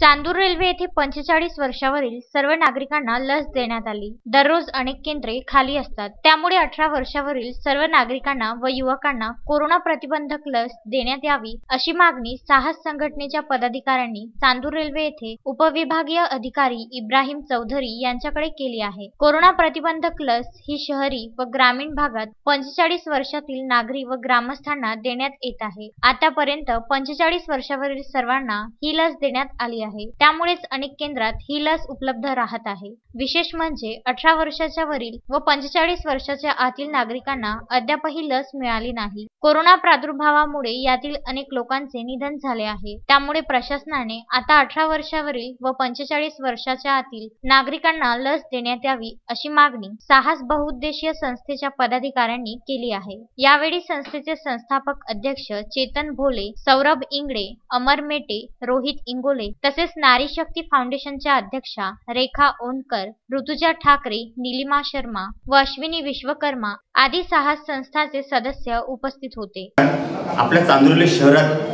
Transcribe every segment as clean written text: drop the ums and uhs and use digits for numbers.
Chandur railway येथे 45 वर्षावरील सर्व नागरिकांना लस देण्यात आली। दररोज अनेक केंद्रे खाली असतात, त्यामुळे 18 वर्षावरील सर्व नागरिकांना व युवकांना कोरोना प्रतिबंधक लस देण्यात यावी अशी मागणी साहस संघटनेच्या पदाधिकाऱ्यांनी चांदूर रेल्वे येथे उपविभागीय अधिकारी इब्राहिम चौधरी यांच्याकडे केली आहे। कोरोना प्रतिबंधक लस ही शहरी व ग्रामीण भागात 45 वर्षातील नागरिक व ग्रामस्थांना देण्यात येत आहे। आतापर्यंत 45 वर्षावरील सर्वांना ही लस देण्यात आली आहे, त्यामुळेच अनेक केंद्रात ही लस उपलब्ध राहत आहे। विशेष म्हणजे 18 वर्षाच्या वरील व 45 वर्षाच्या आतील नागरिकांना अद्यापही लस मिळाली नाही। कोरोना प्रादुर्भावामुळे यातील अनेक लोकांचे निधन झाले आहे, त्यामुळे प्रशासनाने आता 18 वर्षावरील व 45 वर्षाच्या आतील नागरिकांना लस देण्यात यावी अशी मागणी साहस बहुउद्देशीय संस्थेच्या पदाधिकाऱ्यांनी केली आहे। यावेळी संस्थेचे संस्थापक अध्यक्ष चेतन भोले, सौरभ इंगळे, अमर मेटे, रोहित इंगोले तसेच नारी शक्ती फाउंडेशनच्या अध्यक्षा रेखा ओनकर, ऋतुजा ठाकरे, नीलिमा शर्मा व अश्विनी विश्वकर्मा आदी साहस संस्थाचे सदस्य उपस्थित होते। आपल्या चांदूर रेल्वे शहरात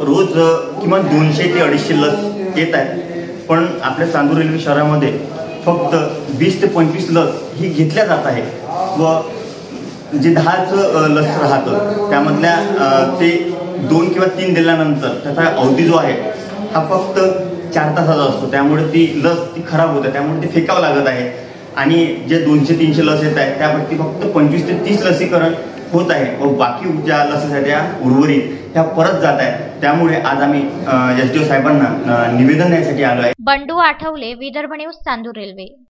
रोज किमान 200 ते 250 लस येत आहेत, पण आपल्या चांदूर रेल्वे शहरामध्ये फक्त 20 ते 25 लस ही घेतल्या जात आहे व जे 10च लस राहतं त्यामधल्या ते 2 किंवा 3 दिल्यानंतर त्याचा अवधी जो आहे हा फक्त 4 तासाचा असतो, त्यामुळे ती लस खराब होते, त्यामुळे ते फेकावं लागत आहे। आणि जे 200-300 लस येत आहेत त्यापैकी फक्त 25 ते 30 लसीकरण होत आहे व बाकी ज्या लसीस आहेत त्या उर्वरित त्या परत जात आहेत। त्यामुळे आज आम्ही SDO साहेबांना निवेदन द्यायसाठी आलो आहे। Bandu Athawale, Vidarbha news, Chandur railway.